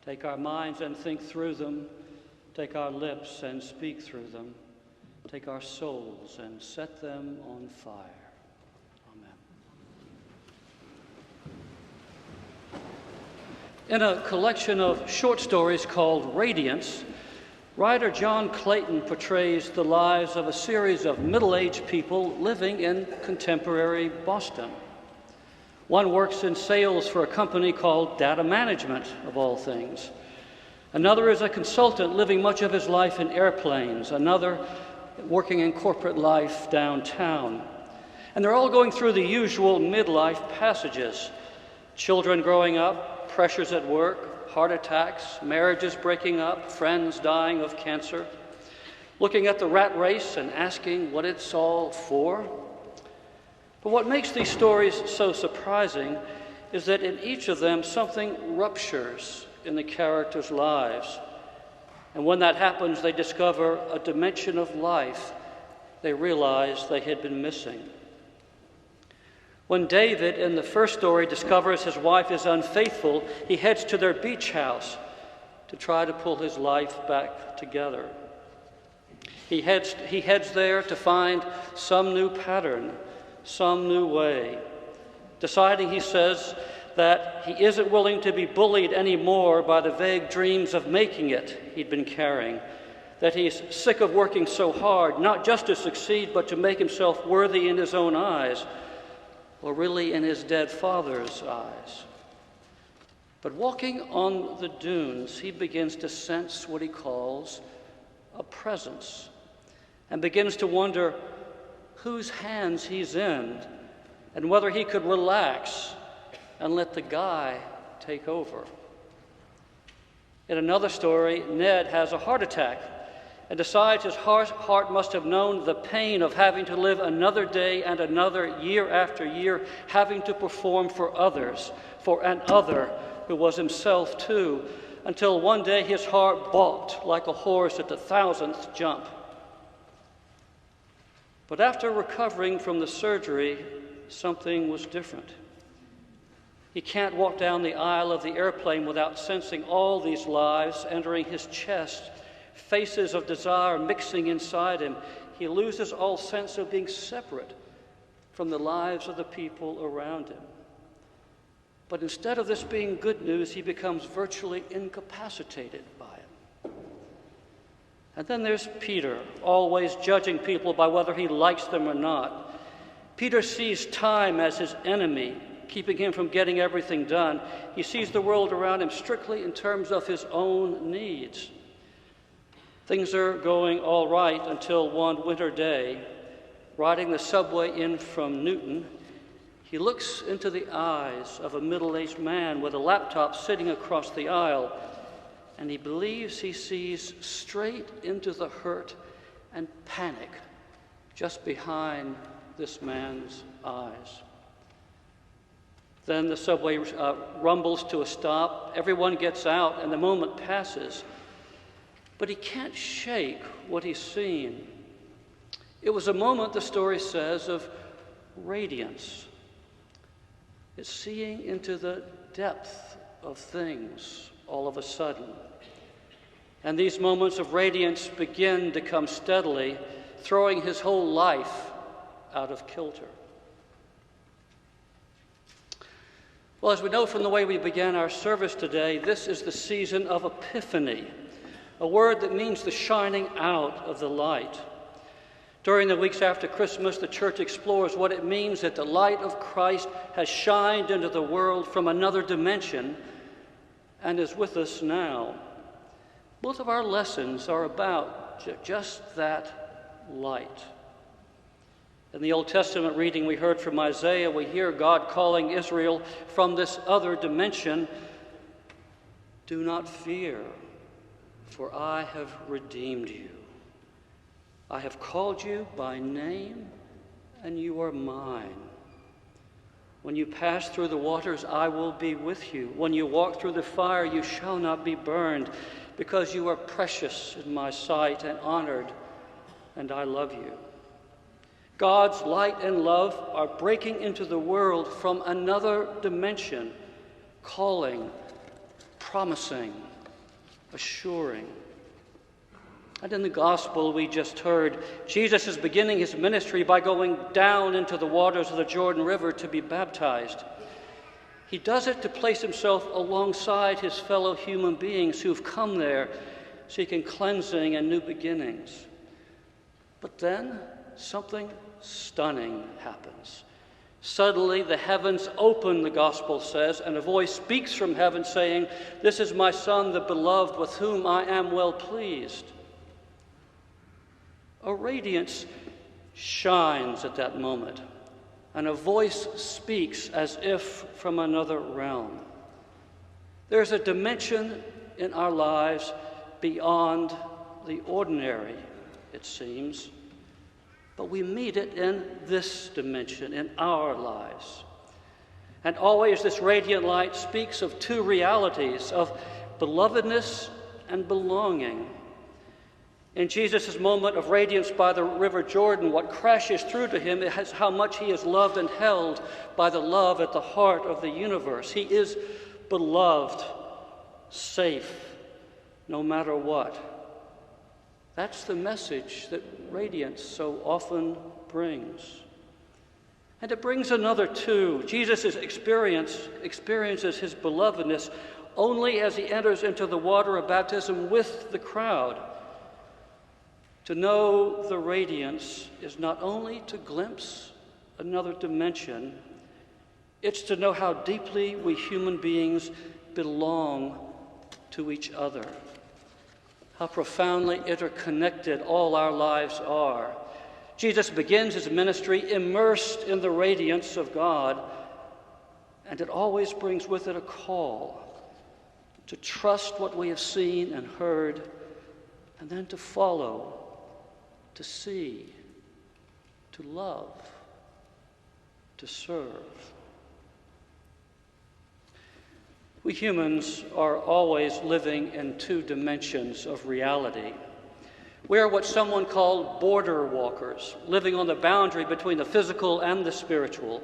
Take our minds and think through them. Take our lips and speak through them. Take our souls and set them on fire. Amen. In a collection of short stories called Radiance, writer John Clayton portrays the lives of a series of middle-aged people living in contemporary Boston. One works in sales for a company called Data Management, of all things. Another is a consultant living much of his life in airplanes. Another working in corporate life downtown. And they're all going through the usual midlife passages. Children growing up, pressures at work, heart attacks, marriages breaking up, friends dying of cancer. Looking at the rat race and asking what it's all for. But what makes these stories so surprising is that in each of them something ruptures in the characters' lives. And when that happens, they discover a dimension of life they realize they had been missing. When David, in the first story, discovers his wife is unfaithful, he heads to their beach house to try to pull his life back together. He heads there to find some new pattern, some new way, deciding, he says, that he isn't willing to be bullied anymore by the vague dreams of making it he'd been carrying, that he's sick of working so hard, not just to succeed, but to make himself worthy in his own eyes, or really in his dead father's eyes. But walking on the dunes, he begins to sense what he calls a presence, and begins to wonder whose hands he's in, and whether he could relax and let the guy take over. In another story, Ned has a heart attack and decides his heart must have known the pain of having to live another day and another year after year, having to perform for others, for an other who was himself too, until one day his heart balked like a horse at the 1,000th jump. But after recovering from the surgery, something was different. He can't walk down the aisle of the airplane without sensing all these lives entering his chest, faces of desire mixing inside him. He loses all sense of being separate from the lives of the people around him. But instead of this being good news, he becomes virtually incapacitated by it. And then there's Peter, always judging people by whether he likes them or not. Peter sees time as his enemy, keeping him from getting everything done. He sees the world around him strictly in terms of his own needs. Things are going all right until one winter day, riding the subway in from Newton, he looks into the eyes of a middle-aged man with a laptop sitting across the aisle, and he believes he sees straight into the hurt and panic just behind this man's eyes. Then the subway rumbles to a stop. Everyone gets out, and the moment passes. But he can't shake what he's seen. It was a moment, the story says, of radiance. It's seeing into the depth of things all of a sudden. And these moments of radiance begin to come steadily, throwing his whole life out of kilter. Well, as we know from the way we began our service today, this is the season of Epiphany, a word that means the shining out of the light. During the weeks after Christmas, the church explores what it means that the light of Christ has shined into the world from another dimension and is with us now. Both of our lessons are about just that light. In the Old Testament reading we heard from Isaiah, we hear God calling Israel from this other dimension, "Do not fear, for I have redeemed you. I have called you by name, and you are mine. When you pass through the waters, I will be with you. When you walk through the fire, you shall not be burned, because you are precious in my sight and honored, and I love you." God's light and love are breaking into the world from another dimension, calling, promising, assuring. And in the gospel we just heard, Jesus is beginning his ministry by going down into the waters of the Jordan River to be baptized. He does it to place himself alongside his fellow human beings who've come there seeking cleansing and new beginnings. But then something stunning happens. Suddenly the heavens open, the gospel says, and a voice speaks from heaven saying, "This is my Son, the beloved, with whom I am well pleased." A radiance shines at that moment, and a voice speaks as if from another realm. There's a dimension in our lives beyond the ordinary, it seems, but we meet it in this dimension, in our lives. And always this radiant light speaks of two realities, of belovedness and belonging. In Jesus' moment of radiance by the River Jordan, what crashes through to him is how much he is loved and held by the love at the heart of the universe. He is beloved, safe, no matter what. That's the message that radiance so often brings. And it brings another too. Jesus experiences his belovedness only as he enters into the water of baptism with the crowd. To know the radiance is not only to glimpse another dimension, it's to know how deeply we human beings belong to each other, how profoundly interconnected all our lives are. Jesus begins his ministry immersed in the radiance of God, and it always brings with it a call to trust what we have seen and heard, and then to follow, to see, to love, to serve. We humans are always living in two dimensions of reality. We are what someone called border walkers, living on the boundary between the physical and the spiritual.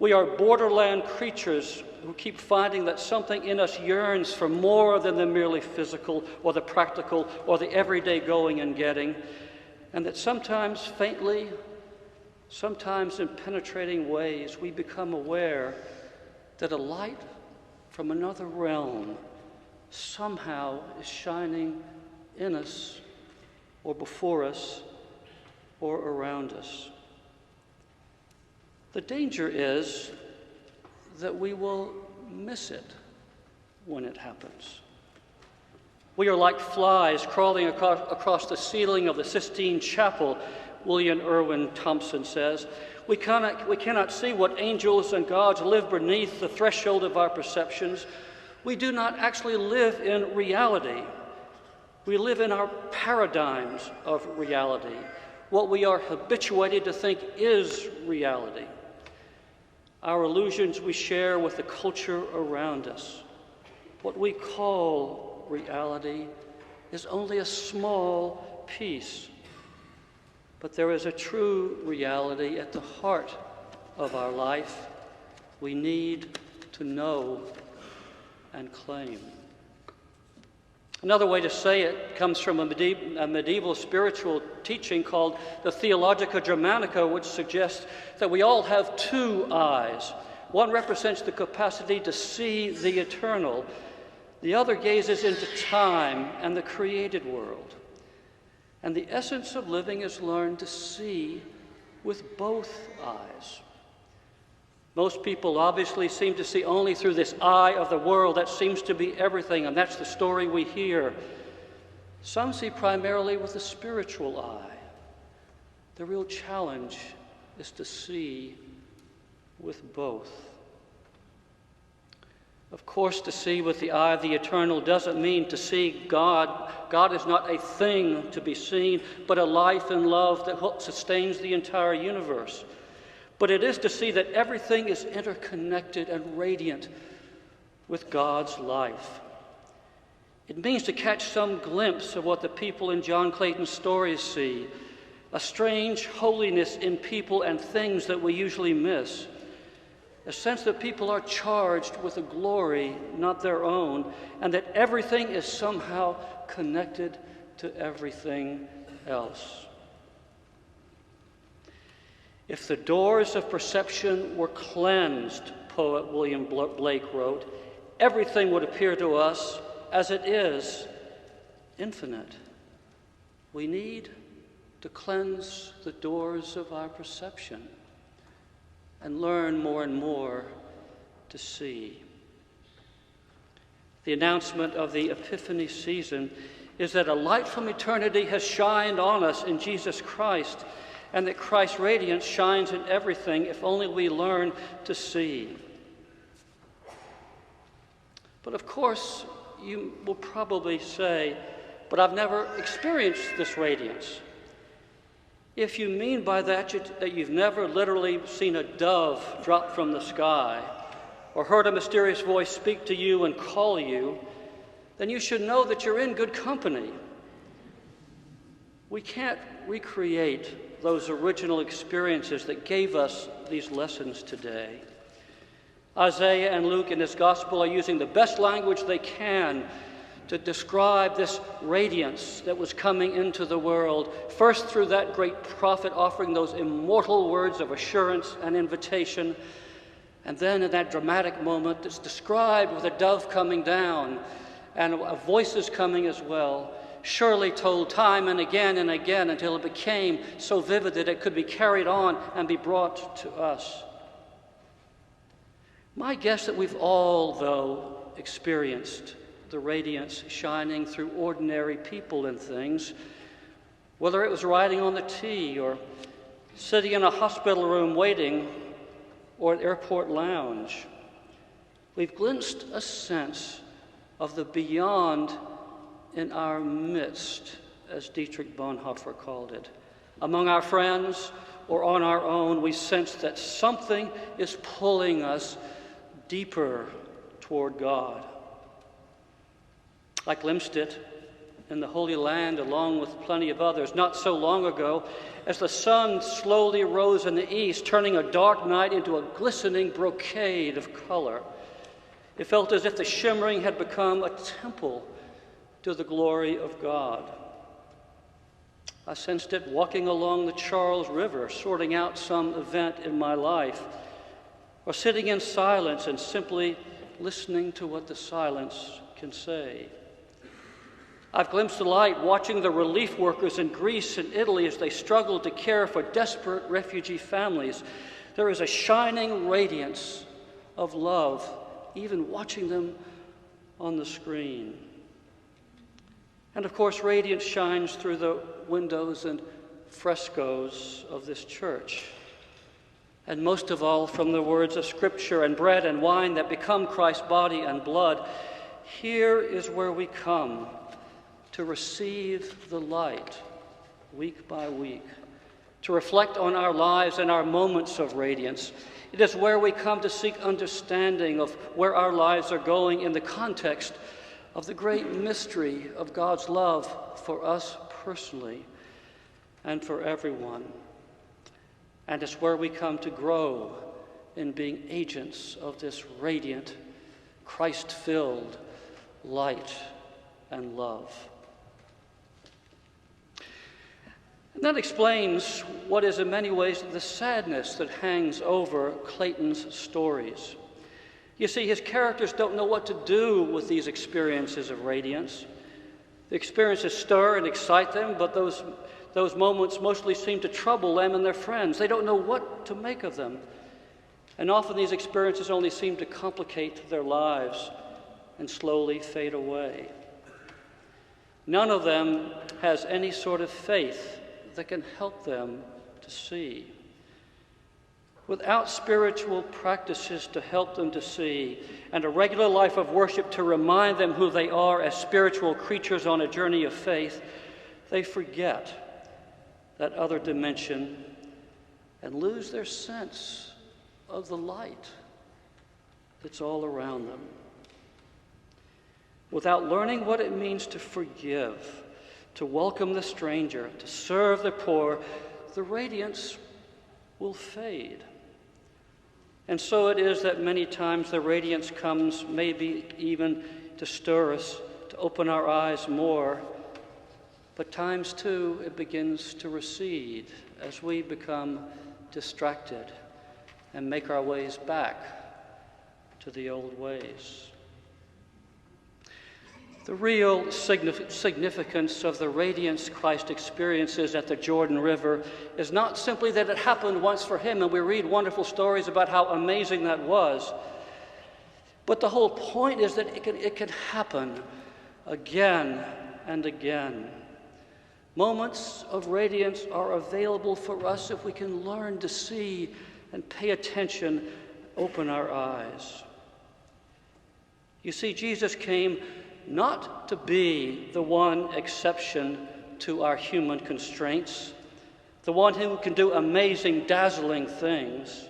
We are borderland creatures who keep finding that something in us yearns for more than the merely physical or the practical or the everyday going and getting, and that sometimes faintly, sometimes in penetrating ways, we become aware that a light from another realm somehow is shining in us or before us or around us. The danger is that we will miss it when it happens. We are like flies crawling across the ceiling of the Sistine Chapel, William Irwin Thompson says. We cannot see what angels and gods live beneath the threshold of our perceptions. We do not actually live in reality. We live in our paradigms of reality, what we are habituated to think is reality. Our illusions we share with the culture around us. What we call reality is only a small piece, but there is a true reality at the heart of our life we need to know and claim. Another way to say it comes from a medieval spiritual teaching called the Theologica Germanica, which suggests that we all have two eyes. One represents the capacity to see the eternal. The other gazes into time and the created world. And the essence of living is learned to see with both eyes. Most people obviously seem to see only through this eye of the world. That seems to be everything, and that's the story we hear. Some see primarily with the spiritual eye. The real challenge is to see with both. Of course, to see with the eye of the eternal doesn't mean to see God. God is not a thing to be seen, but a life and love that sustains the entire universe. But it is to see that everything is interconnected and radiant with God's life. It means to catch some glimpse of what the people in John Clayton's stories see, a strange holiness in people and things that we usually miss. a sense that people are charged with a glory not their own, and that everything is somehow connected to everything else. If the doors of perception were cleansed, poet William Blake wrote, everything would appear to us as it is, infinite. We need to cleanse the doors of our perception and learn more and more to see. The announcement of the Epiphany season is that a light from eternity has shined on us in Jesus Christ, and that Christ's radiance shines in everything if only we learn to see. But of course, you will probably say, but I've never experienced this radiance. If you mean by that that you've never literally seen a dove drop from the sky or heard a mysterious voice speak to you and call you, then you should know that you're in good company. We can't recreate those original experiences that gave us these lessons today. Isaiah and Luke in his gospel are using the best language they can to describe this radiance that was coming into the world, first through that great prophet offering those immortal words of assurance and invitation, and then in that dramatic moment that's described with a dove coming down and voices coming as well, surely told time and again until it became so vivid that it could be carried on and be brought to us. My guess that we've all, though, experienced the radiance shining through ordinary people and things, whether it was riding on the T or sitting in a hospital room waiting or an airport lounge. We've glimpsed a sense of the beyond in our midst, as Dietrich Bonhoeffer called it. Among our friends or on our own, we sense that something is pulling us deeper toward God. I glimpsed it in the Holy Land along with plenty of others not so long ago as the sun slowly rose in the east, turning a dark night into a glistening brocade of color. It felt as if the shimmering had become a temple to the glory of God. I sensed it walking along the Charles River, sorting out some event in my life, or sitting in silence and simply listening to what the silence can say. I've glimpsed the light watching the relief workers in Greece and Italy as they struggled to care for desperate refugee families. There is a shining radiance of love, even watching them on the screen. And of course, radiance shines through the windows and frescoes of this church. And most of all, from the words of Scripture and bread and wine that become Christ's body and blood. Here is where we come to receive the light week by week, to reflect on our lives and our moments of radiance. It is where we come to seek understanding of where our lives are going in the context of the great mystery of God's love for us personally and for everyone. And it's where we come to grow in being agents of this radiant, Christ-filled light and love. And that explains what is in many ways the sadness that hangs over Clayton's stories. You see, his characters don't know what to do with these experiences of radiance. The experiences stir and excite them, but those moments mostly seem to trouble them and their friends. They don't know what to make of them. And often these experiences only seem to complicate their lives and slowly fade away. None of them has any sort of faith that can help them to see. Without spiritual practices to help them to see, and a regular life of worship to remind them who they are as spiritual creatures on a journey of faith, they forget that other dimension and lose their sense of the light that's all around them. Without learning what it means to forgive, to welcome the stranger, to serve the poor, the radiance will fade. And so it is that many times the radiance comes, maybe even to stir us, to open our eyes more. But times too, it begins to recede as we become distracted and make our ways back to the old ways. The real significance of the radiance Christ experiences at the Jordan River is not simply that it happened once for him, and we read wonderful stories about how amazing that was, but the whole point is that it can happen again and again. Moments of radiance are available for us if we can learn to see and pay attention, open our eyes. You see, Jesus came not to be the one exception to our human constraints, the one who can do amazing, dazzling things.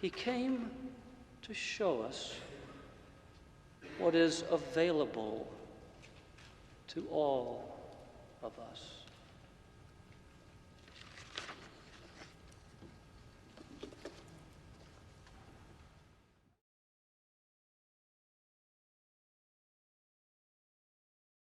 He came to show us what is available to all of us.